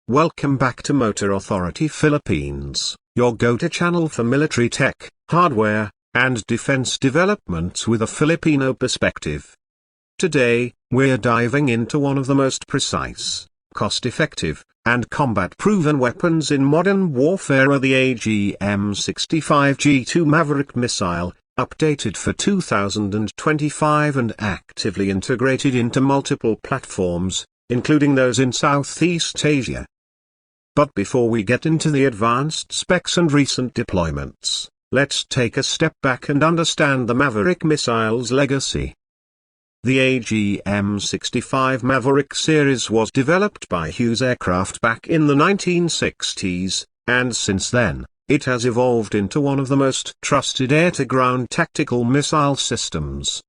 Welcome back to Motor Authority Philippines, your go-to channel for military tech, hardware, and defense developments with a Filipino perspective. Today, we're diving into one of the most precise, cost-effective, and combat-proven weapons in modern warfare, the AGM-65G2 Maverick Missile, updated for 2025 and actively integrated into multiple platforms, including those in Southeast Asia. But before we get into the advanced specs and recent deployments, let's take a step back and understand the Maverick missile's legacy. The AGM-65 Maverick series was developed by Hughes Aircraft back in the 1960s, and since then, it has evolved into one of the most trusted air-to-ground tactical missile systems.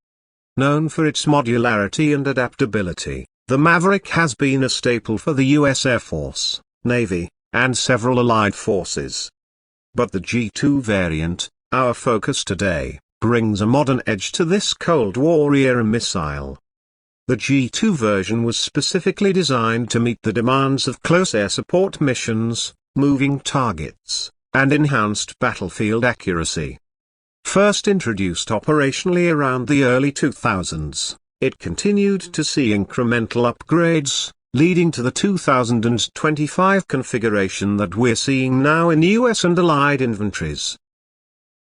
Known for its modularity and adaptability, the Maverick has been a staple for the U.S. Air Force, Navy, and several allied forces. But the G2 variant, our focus today, brings a modern edge to this Cold War-era missile. The G2 version was specifically designed to meet the demands of close air support missions, moving targets, and enhanced battlefield accuracy. First introduced operationally around the early 2000s, it continued to see incremental upgrades, leading to the 2025 configuration that we're seeing now in US and allied inventories.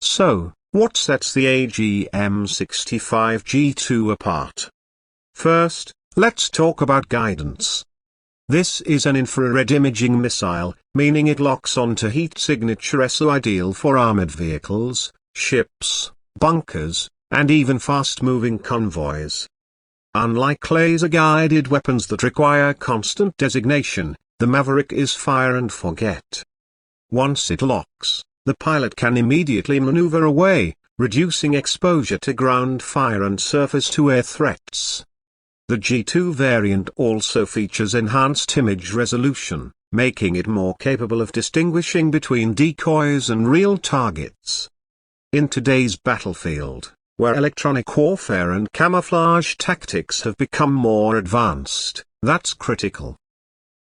So, what sets the AGM-65G2 apart? First, let's talk about guidance. This is an infrared imaging missile, meaning it locks onto heat signature, so ideal for armored vehicles, ships, bunkers, and even fast-moving convoys. Unlike laser-guided weapons that require constant designation, the Maverick is fire and forget. Once it locks, the pilot can immediately maneuver away, reducing exposure to ground fire and surface-to-air threats. The G2 variant also features enhanced image resolution, making it more capable of distinguishing between decoys and real targets. In today's battlefield, where electronic warfare and camouflage tactics have become more advanced, that's critical.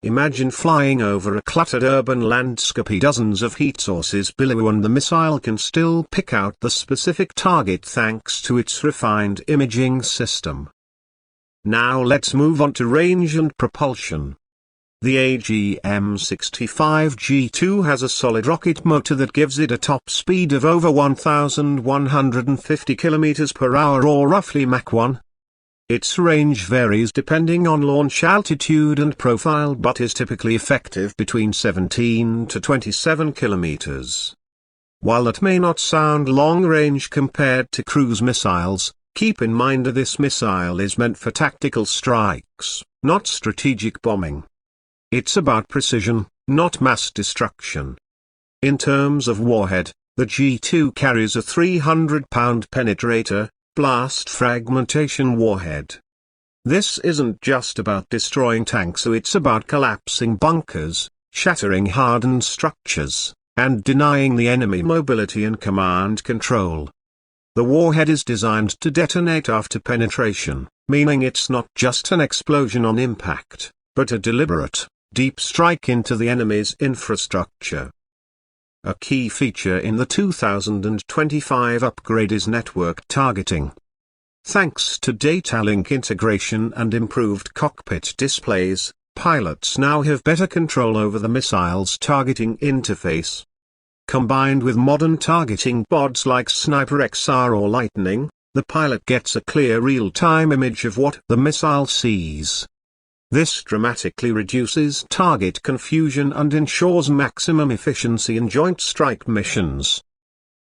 Imagine flying over a cluttered urban landscape, dozens of heat sources below, and the missile can still pick out the specific target thanks to its refined imaging system. Now let's move on to range and propulsion. The AGM-65G2 has a solid rocket motor that gives it a top speed of over 1,150 km per hour, or roughly Mach 1. Its range varies depending on launch altitude and profile, but is typically effective between 17 to 27 km. While that may not sound long-range compared to cruise missiles, keep in mind that this missile is meant for tactical strikes, not strategic bombing. It's about precision, not mass destruction. In terms of warhead, the G2 carries a 300-pound penetrator, blast fragmentation warhead. This isn't just about destroying tanks, it's about collapsing bunkers, shattering hardened structures, and denying the enemy mobility and command control. The warhead is designed to detonate after penetration, meaning it's not just an explosion on impact, but a deliberate, deep strike into the enemy's infrastructure. A key feature in the 2025 upgrade is network targeting. Thanks to data link integration and improved cockpit displays, pilots now have better control over the missile's targeting interface. Combined with modern targeting bots like Sniper XR or Lightning, the pilot gets a clear real-time image of what the missile sees. This dramatically reduces target confusion and ensures maximum efficiency in joint strike missions.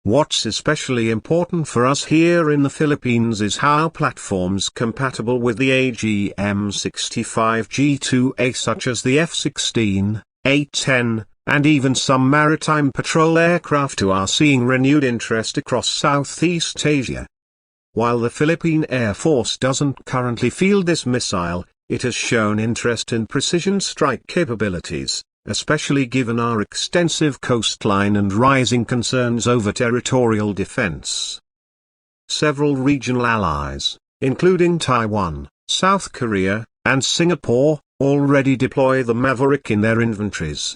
What's especially important for us here in the Philippines is how platforms compatible with the AGM-65G2A, such as the F-16, A-10, and even some maritime patrol aircraft, who are seeing renewed interest across Southeast Asia. While the Philippine Air Force doesn't currently field this missile, it has shown interest in precision strike capabilities, especially given our extensive coastline and rising concerns over territorial defense. Several regional allies, including Taiwan, South Korea, and Singapore, already deploy the Maverick in their inventories.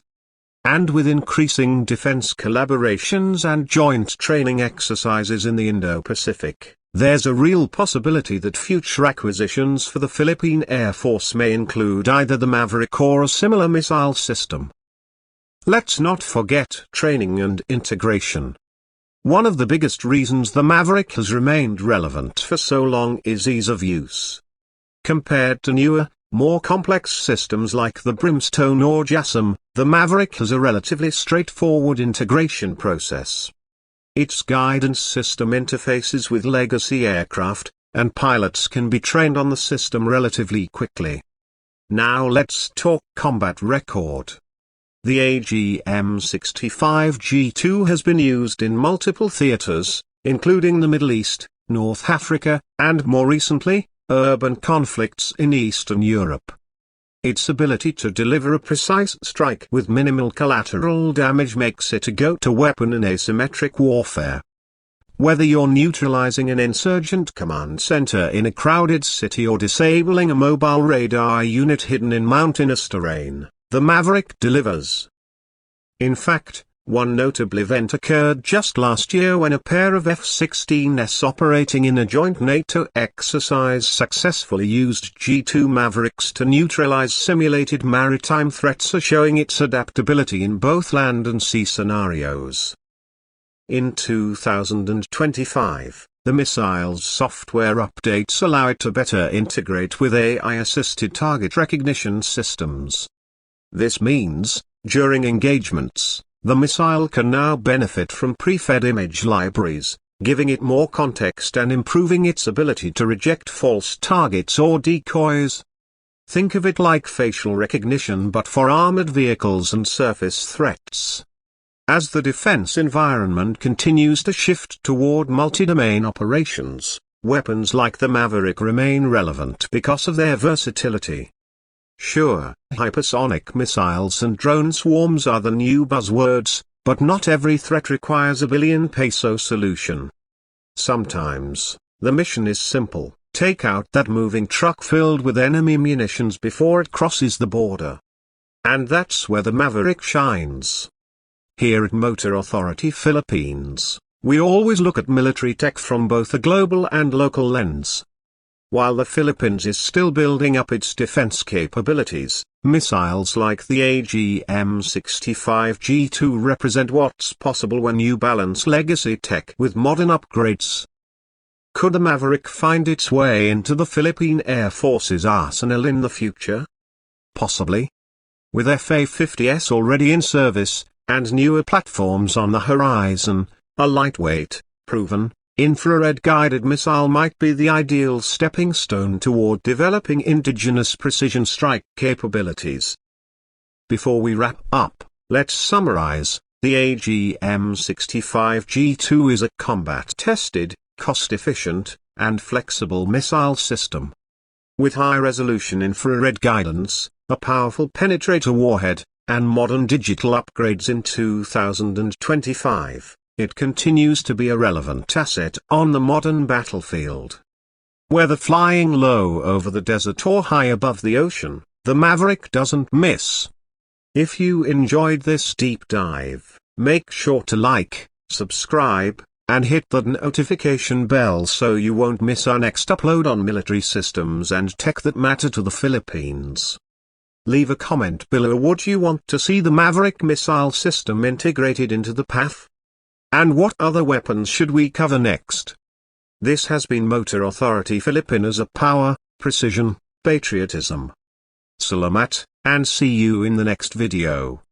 And with increasing defense collaborations and joint training exercises in the Indo-Pacific, there's a real possibility that future acquisitions for the Philippine Air Force may include either the Maverick or a similar missile system. Let's not forget training and integration. One of the biggest reasons the Maverick has remained relevant for so long is ease of use. Compared to newer, more complex systems like the Brimstone or JASSM, the Maverick has a relatively straightforward integration process. Its guidance system interfaces with legacy aircraft, and pilots can be trained on the system relatively quickly. Now let's talk combat record. The AGM-65G2 has been used in multiple theaters, including the Middle East, North Africa, and more recently, urban conflicts in Eastern Europe. Its ability to deliver a precise strike with minimal collateral damage makes it a go-to weapon in asymmetric warfare. Whether you're neutralizing an insurgent command center in a crowded city or disabling a mobile radar unit hidden in mountainous terrain, the Maverick delivers. In fact, one notable event occurred just last year when a pair of F-16s operating in a joint NATO exercise successfully used G2 Mavericks to neutralize simulated maritime threats, showing its adaptability in both land and sea scenarios. In 2025, the missile's software updates allow it to better integrate with AI-assisted target recognition systems. This means, during engagements, the missile can now benefit from pre-fed image libraries, giving it more context and improving its ability to reject false targets or decoys. Think of it like facial recognition but for armored vehicles and surface threats. As the defense environment continues to shift toward multi-domain operations, weapons like the Maverick remain relevant because of their versatility. Sure, hypersonic missiles and drone swarms are the new buzzwords, but not every threat requires a billion-peso solution. Sometimes, the mission is simple: take out that moving truck filled with enemy munitions before it crosses the border. And that's where the Maverick shines. Here at Motor Authority Philippines, we always look at military tech from both a global and local lens. While the Philippines is still building up its defense capabilities, missiles like the AGM-65G2 represent what's possible when you balance legacy tech with modern upgrades. Could the Maverick find its way into the Philippine Air Force's arsenal in the future? Possibly. With FA-50s already in service, and newer platforms on the horizon, a lightweight, proven, infrared-guided missile might be the ideal stepping stone toward developing indigenous precision strike capabilities. Before we wrap up, let's summarize. The AGM-65G2 is a combat-tested, cost-efficient, and flexible missile system. With high-resolution infrared guidance, a powerful penetrator warhead, and modern digital upgrades in 2025. It continues to be a relevant asset on the modern battlefield. Whether flying low over the desert or high above the ocean, the Maverick doesn't miss. If you enjoyed this deep dive, make sure to like, subscribe, and hit the notification bell so you won't miss our next upload on military systems and tech that matter to the Philippines. Leave a comment below. Would you want to see the Maverick missile system integrated into the PAF? And what other weapons should we cover next? This has been Motor Authority Filipinas, a power, precision, patriotism. Salamat, and see you in the next video.